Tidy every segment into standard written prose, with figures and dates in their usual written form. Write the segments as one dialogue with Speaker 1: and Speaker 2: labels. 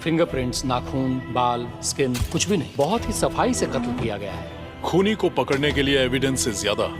Speaker 1: Fingerprints, नाखून, बाल, skin, कुछ भी नहीं। बहुत ही सफाई से कत्ल किया गया है।
Speaker 2: खूनी को पकड़ने के लिए एविडेंस से ज्यादा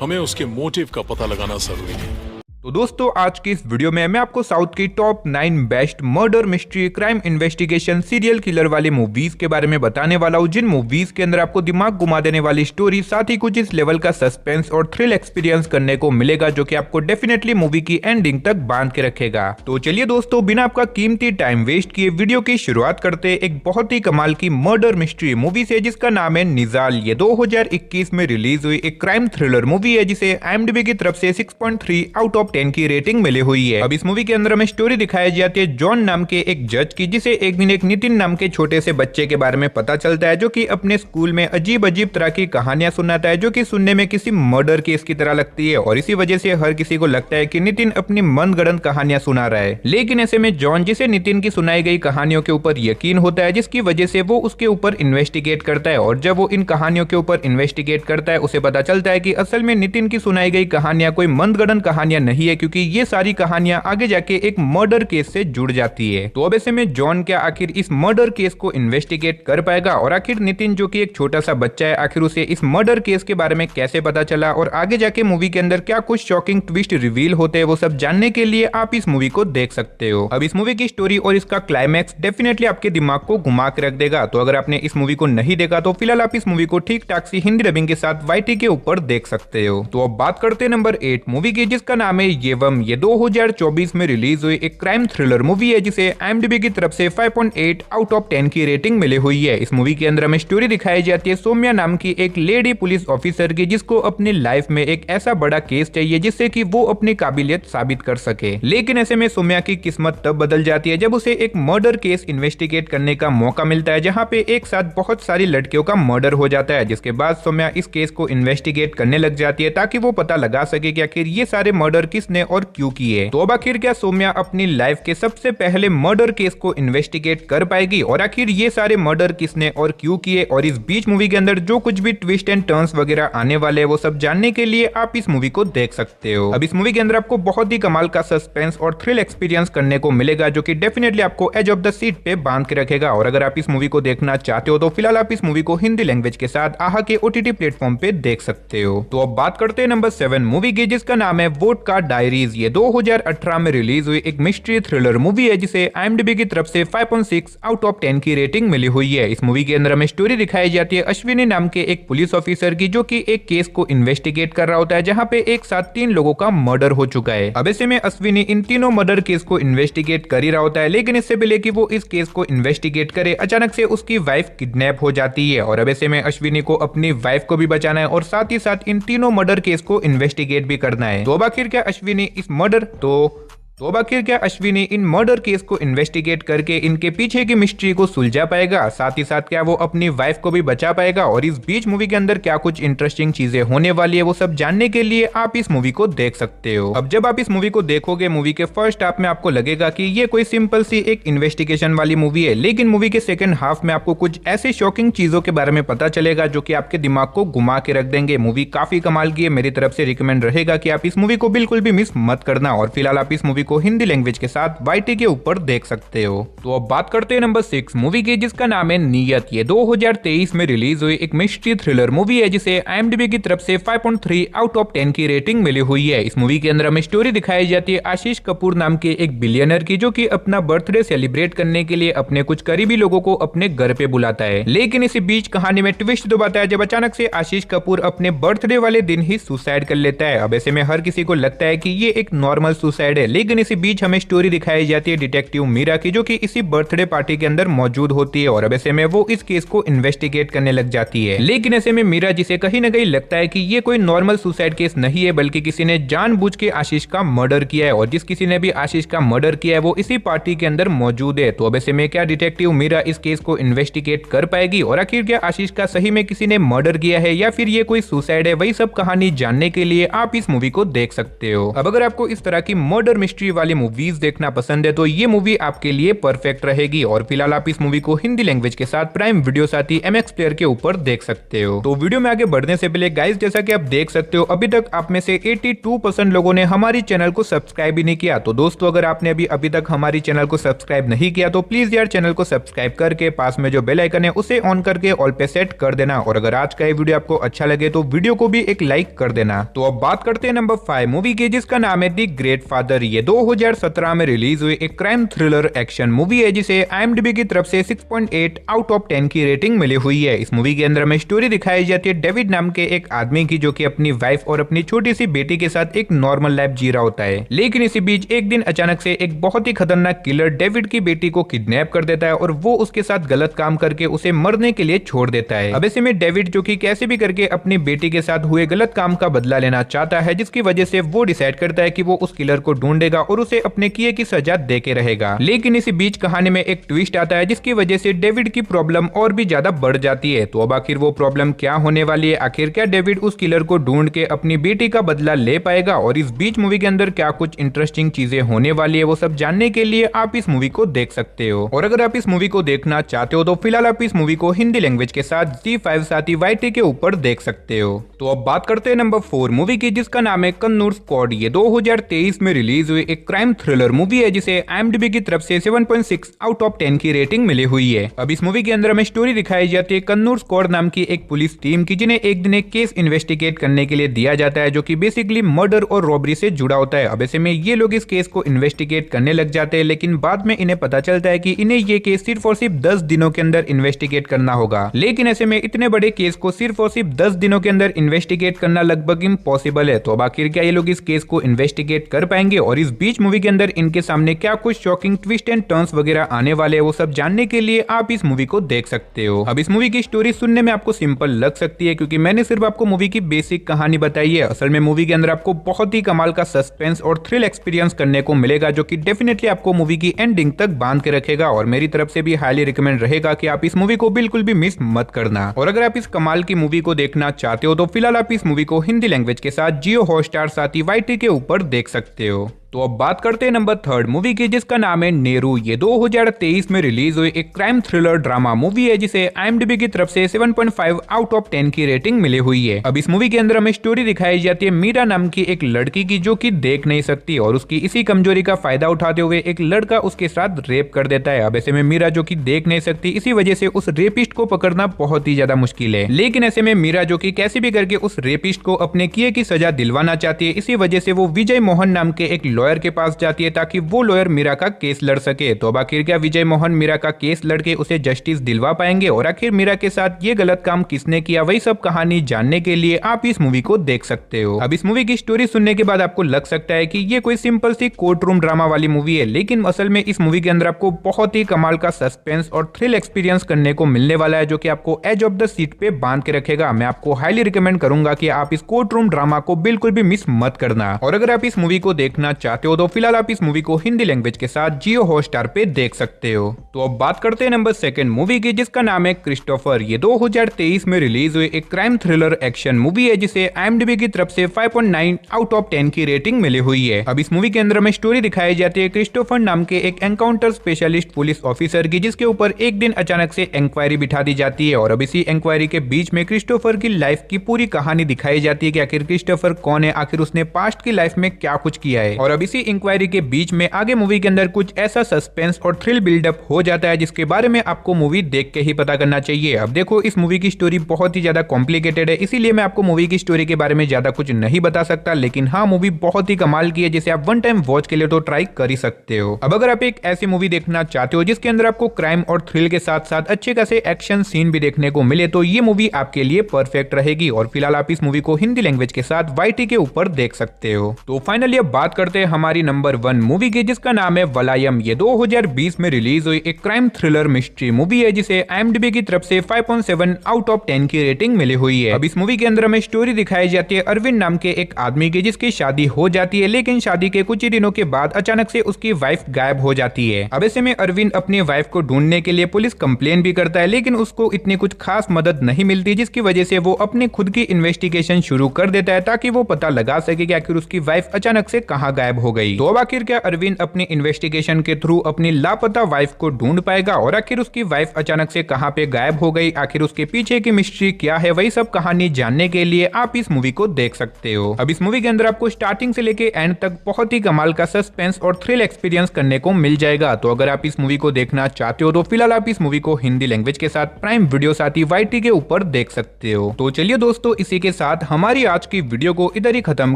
Speaker 2: हमें उसके मोटिव का पता लगाना जरूरी है।
Speaker 3: तो दोस्तों आज की इस वीडियो में मैं आपको साउथ की top 9 best murder, mystery, crime investigation, serial killer वाले मूवीज के बारे में बताने वाला हूँ, जिन मूवीज के अंदर आपको दिमाग घुमा देने वाली स्टोरी, साथ ही कुछ इस लेवल का सस्पेंस और थ्रिल एक्सपीरियंस करने को मिलेगा, जो कि आपको डेफिनेटली मूवी की एंडिंग तक बांध के रखेगा। तो चलिए दोस्तों, बिना आपका कीमती टाइम वेस्ट किए वीडियो की शुरुआत करते एक बहुत ही कमाल की मर्डर मिस्ट्री मूवी से, जिसका नाम है निजाल। ये 2021 में रिलीज हुई एक क्राइम थ्रिलर मूवी है, जिसे IMDb की तरफ से 6.3 आउट ऑफ 10 की रेटिंग मिली हुई है। अब इस मूवी के अंदर हमें स्टोरी दिखाई जाती है जॉन नाम के एक जज की, जिसे एक दिन एक नितिन नाम के छोटे से बच्चे के बारे में पता चलता है, जो कि अपने स्कूल में अजीब अजीब तरह की कहानियां सुनाता है, जो कि सुनने में किसी मर्डर केस की तरह लगती है। और इसी वजह से हर किसी को लगता है कि नितिन अपनी मनगढ़ंत कहानियां सुना रहा है। लेकिन ऐसे में जॉन, जिसे नितिन की सुनाई गई कहानियों के ऊपर यकीन होता है, जिसकी वजह से वो उसके ऊपर इन्वेस्टिगेट करता है। और जब वो इन कहानियों के ऊपर इन्वेस्टिगेट करता है, उसे पता चलता है कि असल में नितिन की सुनाई गई कहानियां कोई मनगढ़ंत कहानियां नहीं है, क्योंकि ये सारी कहानियां आगे जाके एक मर्डर केस से जुड़ जाती है। तो अब ऐसे में जॉन क्या आखिर इस मर्डर केस को इन्वेस्टिगेट कर पाएगा, और आखिर नितिन जो कि एक छोटा सा बच्चा है, आखिर उसे इस मर्डर केस के बारे में कैसे पता चला, और आगे जाके मूवी के अंदर क्या कुछ शॉकिंग ट्विस्ट रिवील होते हैं, वो सब जानने के लिए आप इस मूवी को देख सकते हो। अब इस मूवी की स्टोरी और इसका क्लाइमैक्स डेफिनेटली आपके दिमाग को घुमा के रख देगा। तो अगर आपने इस मूवी को नहीं देखा तो फिलहाल आप इस मूवी को ठीक ठाक सी हिंदी डबिंग के साथ YT के ऊपर देख सकते हो। तो अब बात करते हैं नंबर 8 मूवी की, जिसका नाम है येवम। ये 2024 में रिलीज हुई एक क्राइम थ्रिलर मूवी है, जिसे IMDb की तरफ से 5.8 आउट ऑफ 10 की रेटिंग मिली हुई है। इस मूवी के अंदर हमें स्टोरी दिखाई जाती है सौम्या नाम की एक लेडी पुलिस ऑफिसर की, जिसको अपनी लाइफ में एक ऐसा बड़ा केस चाहिए जिससे कि वो अपनी काबिलियत साबित कर सके। लेकिन ऐसे में सौम्या की किस्मत तब बदल जाती है जब उसे एक मर्डर केस इन्वेस्टिगेट करने का मौका मिलता है, जहां पे एक साथ बहुत सारी लड़कियों का मर्डर हो जाता है। जिसके बाद सौम्या इस केस को इन्वेस्टिगेट करने लग जाती है, ताकि वो पता लगा सके कि आखिर ये सारे मर्डर किसने और क्यों किए। तो अब आखिर क्या सौम्या अपनी लाइफ के सबसे पहले मर्डर केस को इन्वेस्टिगेट कर पाएगी, और आखिर ये सारे मर्डर किसने और क्यों किए, और इस बीच मूवी के अंदर जो कुछ भी ट्विस्ट एंड टर्न्स वगैरह आने वाले हैं, वो सब जानने के लिए आप इस मूवी को देख सकते हो। अब इस मूवी के अंदर आपको बहुत ही कमाल का सस्पेंस और थ्रिल एक्सपीरियंस करने को मिलेगा, जो कि डेफिनेटली आपको एज ऑफ द सीट पे बांध के रखेगा। और अगर आप इस मूवी को देखना चाहते हो तो फिलहाल आप इस मूवी को हिंदी लैंग्वेज के साथ आहा के OTT प्लेटफॉर्म पे देख सकते हो। तो अब बात करते हैं नंबर 7 मूवी की, जिसका नाम है वोडका डायरीज। ये 2018 में रिलीज हुई एक मिस्ट्री थ्रिलर मूवी है, जिसे IMDb की तरफ से 5.6 आउट ऑफ 10 की रेटिंग मिली हुई है। इस मूवी के अंदर हमें स्टोरी दिखाई जाती है अश्विनी नाम के एक पुलिस ऑफिसर की, जो कि एक केस को इन्वेस्टिगेट कर रहा होता है, जहां पे एक साथ 3 लोगों का मर्डर हो चुका है। अब ऐसे में अश्विनी इन तीनों मर्डर केस को इन्वेस्टिगेट कर ही रहा होता है, लेकिन इससे पहले कि वो इस केस को इन्वेस्टिगेट करे, अचानक से उसकी वाइफ किडनैप हो जाती है। और अब ऐसे में अश्विनी को अपनी वाइफ को भी बचाना है, और साथ ही साथ इन तीनों मर्डर केस को इन्वेस्टिगेट भी करना है। तो अब आखिर क्या अश्विनी इस मर्डर तो अब आखिर क्या अश्विनी इन मर्डर केस को इन्वेस्टिगेट करके इनके पीछे की मिस्ट्री को सुलझा पाएगा, साथ ही साथ क्या वो अपनी वाइफ को भी बचा पाएगा, और इस बीच मूवी के अंदर क्या कुछ इंटरेस्टिंग चीजें होने वाली है, वो सब जानने के लिए आप इस मूवी को देख सकते हो। अब जब आप इस मूवी को देखोगे, मूवी के फर्स्ट हाफ में आपको लगेगा कि ये कोई सिंपल सी एक इन्वेस्टिगेशन वाली मूवी है, लेकिन मूवी के सेकंड हाफ में आपको कुछ ऐसी शॉकिंग चीजों के बारे में पता चलेगा, जो कि आपके दिमाग को घुमा के रख देंगे। मूवी काफी कमाल की है, मेरी तरफ से रिकमेंड रहेगा कि आप इस मूवी को बिल्कुल भी मिस मत करना। और फिलहाल आप इस मूवी को हिंदी लैंग्वेज साथ YT के ऊपर देख सकते हो। तो अब बात करते हैं नंबर 6 मूवी की, जिसका नाम है नियत। ये 2023 में रिलीज हुई एक मिस्ट्री थ्रिलर मूवी है, जिसे IMDb की तरफ से 5.3 आउट ऑफ 10 की रेटिंग मिली हुई है। इस मूवी के अंदर हमें स्टोरी दिखाई जाती है आशीष कपूर नाम के एक बिलियनर की, जो कि अपना बर्थडे सेलिब्रेट करने के लिए अपने कुछ करीबी लोगों को अपने घर पे बुलाता है। लेकिन इसी बीच कहानी में ट्विस्ट दबाता है, जब अचानक से आशीष कपूर अपने बर्थडे वाले दिन ही सुसाइड कर लेता है। अब ऐसे में हर किसी को लगता है कि ये एक नॉर्मल सुसाइड है, लेकिन इसी बीच हमें स्टोरी दिखाई जाती है डिटेक्टिव मीरा की, जो कि इसी बर्थडे पार्टी के अंदर मौजूद होती है। और अब ऐसे में वो इस केस को इन्वेस्टिगेट करने लग जाती है। लेकिन ऐसे में मीरा, जिसे कहीं ना कहीं लगता है कि ये कोई नॉर्मल सुसाइड केस नहीं है, बल्कि किसी ने जानबूझ के आशीष का मर्डर किया है, और जिस किसी ने भी आशीष का मर्डर किया है वो इसी पार्टी के अंदर मौजूद है। तो अब ऐसे में क्या डिटेक्टिव मीरा इस केस को इन्वेस्टिगेट कर पाएगी, और आखिर क्या आशीष का सही में किसी ने मर्डर किया है या फिर ये कोई सुसाइड है, वही सब कहानी जानने के लिए आप इस मूवी को देख सकते हो। अब अगर आपको इस तरह की मर्डर मिस्ट्री मिस्ट्री वाली मूवीज देखना पसंद है तो ये मूवी आपके लिए परफेक्ट रहेगी। और फिलहाल आप इस मूवी को हिंदी लैंग्वेज के साथ प्राइम वीडियो साथी MX प्लेयर के ऊपर देख सकते हो। तो वीडियो में आगे बढ़ने से पहले गाइस, जैसा कि आप देख सकते हो अभी तक आप में से 82% लोगों ने हमारी चैनल को सब्सक्राइब भी नहीं किया। तो दोस्तों, अगर आपने अभी तक हमारी चैनल को सब्सक्राइब नहीं किया तो प्लीज यार चैनल को सब्सक्राइब करके पास में जो बेल आइकन है उसे ऑन करके ऑल पे सेट कर देना। और अगर आज का ये वीडियो आपको अच्छा लगे तो वीडियो को भी एक लाइक कर देना। तो अब बात करते हैं नंबर 5 मूवी की, जिसका नाम है द ग्रेट फादर। ये 2017 में रिलीज हुई एक क्राइम थ्रिलर एक्शन मूवी है जिसे IMDb की तरफ से 6.8 आउट ऑफ 10 की रेटिंग मिली हुई है। इस मूवी के अंदर में स्टोरी दिखाई जाती है डेविड नाम के एक आदमी की, जो कि अपनी वाइफ और अपनी छोटी सी बेटी के साथ एक नॉर्मल लाइफ जी रहा होता है। लेकिन इसी बीच एक दिन अचानक से एक बहुत ही खतरनाक किलर डेविड की बेटी को किडनैप कर देता है और वो उसके साथ गलत काम करके उसे मरने के लिए छोड़ देता है। अब ऐसे में डेविड, जो कि कैसे भी करके अपनी बेटी के साथ हुए गलत काम का बदला लेना चाहता है, जिसकी वजह से वो डिसाइड करता है कि वो उस किलर को ढूंढेगा और उसे अपने किए की सजा देके रहेगा। लेकिन इसी बीच कहानी में एक ट्विस्ट आता है जिसकी वजह से डेविड की प्रॉब्लम और भी ज्यादा बढ़ जाती है। तो अब आखिर वो प्रॉब्लम क्या होने वाली है? आखिर क्या डेविड उस किलर को ढूंढ के अपनी बेटी का बदला ले पाएगा? और इस बीच मूवी के अंदर क्या कुछ इंटरेस्टिंग चीजें होने वाली है, वो सब जानने के लिए आप इस मूवी को देख सकते हो। और अगर आप इस मूवी को देखना चाहते हो तो फिलहाल आप इस मूवी को हिंदी लैंग्वेज के साथ ZEE5 साथी YT के ऊपर देख सकते हो। तो अब बात करते हैं नंबर 4 मूवी की, जिसका नाम है कन्नूर स्क्वाड। ये 2023 में रिलीज हुई एक क्राइम थ्रिलर मूवी है जिसे IMDb की तरफ से 7.6 आउट ऑफ 10 की रेटिंग मिली हुई है। अब इस मूवी के अंदर हमें स्टोरी दिखाई जाती है कन्नूर स्क्वाड नाम की एक पुलिस टीम की, जिन्हें एक दिन एक केस इन्वेस्टिगेट करने के लिए दिया जाता है जो कि बेसिकली मर्डर और रॉबरी से जुड़ा होता है। अब ऐसे में ये लोग इस केस को इन्वेस्टिगेट करने लग जाते हैं, लेकिन बाद में इन्हें पता चलता है कि इन्हें ये केस सिर्फ और सिर्फ 10 दिनों के अंदर इन्वेस्टिगेट करना होगा। लेकिन ऐसे में इतने बड़े केस को सिर्फ और सिर्फ 10 दिनों के अंदर इन्वेस्टिगेट करना लगभग इम्पॉसिबल है। तो अब आखिर क्या ये लोग इस केस को इन्वेस्टिगेट कर पाएंगे? और इस बीच मूवी के अंदर इनके सामने क्या कुछ शॉकिंग ट्विस्ट एंड टर्न्स वगैरह आने वाले हैं, वो सब जानने के लिए आप इस मूवी को देख सकते हो। अब इस मूवी की स्टोरी सुनने में आपको सिंपल लग सकती है क्योंकि मैंने सिर्फ आपको मूवी की बेसिक कहानी बताई है। असल में मूवी के अंदर आपको बहुत ही कमाल का सस्पेंस और थ्रिल एक्सपीरियंस करने को मिलेगा, जो कि डेफिनेटली आपको मूवी की एंडिंग तक बांध के रखेगा। और मेरी तरफ से भी हाईली रिकमेंड रहेगा कि आप इस मूवी को बिल्कुल भी मिस मत करना। और अगर आप इस कमाल की मूवी को देखना चाहते हो तो फिलहाल आप इस मूवी को हिंदी लैंग्वेज के साथ जियो हॉटस्टार साथी YT के ऊपर देख सकते हो। तो अब बात करते हैं नंबर 3 मूवी की, जिसका नाम है नेरू। ये 2023 में रिलीज हुई एक क्राइम थ्रिलर ड्रामा मूवी है जिसे IMDb की तरफ से 7.5 आउट ऑफ 10 की रेटिंग मिली हुई है। अब इस मूवी के अंदर हमें स्टोरी दिखाई जाती है मीरा नाम की एक लड़की की, जो कि देख नहीं सकती और उसकी इसी कमजोरी का फायदा उठाते हुए एक लड़का उसके साथ रेप कर देता है। अब ऐसे में मीरा, जो कि देख नहीं सकती, इसी वजह से उस रेपिस्ट को पकड़ना बहुत ही ज्यादा मुश्किल है। लेकिन ऐसे में मीरा, जो कि कैसे भी करके उस रेपिस्ट को अपने किए की सजा दिलवाना चाहती है, इसी वजह से वो विजय मोहन नाम के एक लॉयर के पास जाती है ताकि वो लॉयर मीरा का केस लड़ सके। तो अब आखिर क्या विजय मोहन मीरा का केस लड़के उसे जस्टिस दिलवा पाएंगे? और आखिर मीरा के साथ ये गलत काम किसने किया, वही सब कहानी जानने के लिए आप इस मूवी को देख सकते हो। अब इस मूवी की स्टोरी सुनने के बाद आपको लग सकता है कि ये कोई सिंपल सी कोर्ट रूम ड्रामा वाली मूवी है, लेकिन असल में इस मूवी के अंदर आपको बहुत ही कमाल का सस्पेंस और थ्रिल एक्सपीरियंस करने को मिलने वाला है, जो कि आपको एज ऑफ द सीट पे बांध के रखेगा। मैं आपको हाईली रिकमेंड करूंगा कि आप इस कोर्ट रूम ड्रामा को बिल्कुल भी मिस मत करना। और अगर आप इस मूवी को देखना चाहते हो तो फिलहाल आप इस मूवी को हिंदी लैंग्वेज के साथ जियो हॉटस्टार पे देख सकते हो। तो अब बात करते हैं नंबर 2 मूवी की, जिसका नाम है क्रिस्टोफर। ये 2023 में रिलीज हुई एक क्राइम थ्रिलर एक्शन मूवी है जिसे IMDb की तरफ से 5.9 आउट ऑफ 10 की रेटिंग मिली हुई है। अब इस मूवी के अंदर हमें स्टोरी दिखाई जाती है क्रिस्टोफर नाम के एक एनकाउंटर स्पेशलिस्ट पुलिस ऑफिसर की, जिसके ऊपर एक दिन अचानक से इंक्वायरी बिठा दी जाती है। और अब इसी इंक्वायरी के बीच में क्रिस्टोफर की लाइफ की पूरी कहानी दिखाई जाती है कि आखिर क्रिस्टोफर कौन है, आखिर उसने पास्ट की लाइफ में क्या कुछ किया है। और अब इसी इंक्वायरी के बीच में आगे मूवी के अंदर कुछ ऐसा सस्पेंस और थ्रिल बिल्डअप हो जाता है जिसके बारे में आपको मूवी देख के ही पता करना चाहिए। अब देखो, इस मूवी की स्टोरी बहुत ही ज्यादा कॉम्प्लिकेटेड है, इसीलिए मैं आपको मूवी की स्टोरी के बारे में ज्यादा कुछ नहीं बता सकता, लेकिन हाँ, मूवी बहुत ही कमाल की है जिसे आप वन टाइम वॉच के लिए तो ट्राई कर ही सकते हो। अब अगर आप एक ऐसी मूवी देखना चाहते हो जिसके अंदर आपको क्राइम और थ्रिल के साथ साथ अच्छे खासे एक्शन सीन भी देखने को मिले तो ये मूवी आपके लिए परफेक्ट रहेगी। और फिलहाल आप इस मूवी को हिंदी लैंग्वेज के साथ YT के ऊपर देख सकते हो। तो फाइनली अब बात करते हैं हमारी नंबर 1 मूवी की, जिसका नाम है वलायम। ये 2020 में रिलीज हुई एक क्राइम थ्रिलर मिस्ट्री मूवी है जिसे IMDb की तरफ से 5.7 आउट ऑफ 10 की रेटिंग मिली हुई है। अब इस मूवी के अंदर हमें स्टोरी दिखाई जाती है अरविंद नाम के एक आदमी की, जिसकी शादी हो जाती है, लेकिन शादी के कुछ ही दिनों के बाद अचानक से उसकी वाइफ गायब हो जाती है। अब ऐसे में अरविंद अपनी वाइफ को ढूंढने के लिए पुलिस कंप्लेन भी करता है, लेकिन उसको इतनी कुछ खास मदद नहीं मिलती, जिसकी वजह से वो अपने खुद की इन्वेस्टिगेशन शुरू कर देता है ताकि वो पता लगा सके कि आखिर उसकी वाइफ अचानक से कहां गायब गायब हो गई। तो अब आखिर क्या अरविंद अपनी इन्वेस्टिगेशन के थ्रू अपनी लापता वाइफ को ढूंढ पाएगा और आखिर उसकी वाइफ अचानक से कहां पे गायब हो गई, आखिर उसके पीछे की मिस्ट्री क्या है, वही सब कहानी जानने के लिए आप इस मूवी को देख सकते हो। अब इस मूवी के अंदर आपको स्टार्टिंग से लेके एंड तक बहुत ही कमाल का सस्पेंस और थ्रिल एक्सपीरियंस करने को मिल जाएगा। तो अगर आप इस मूवी को देखना चाहते हो तो फिलहाल आप इस मूवी को हिंदी लैंग्वेज के साथ प्राइम वीडियो साथी YT के ऊपर देख सकते हो। तो चलिए दोस्तों, इसी के साथ हमारी आज की वीडियो को इधर ही खत्म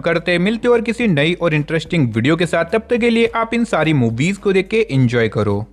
Speaker 3: करते, मिलते और किसी नई और इंटरेस्टिंग वीडियो के साथ। तब तक के लिए आप इन सारी मूवीज को देख के एंजॉय करो।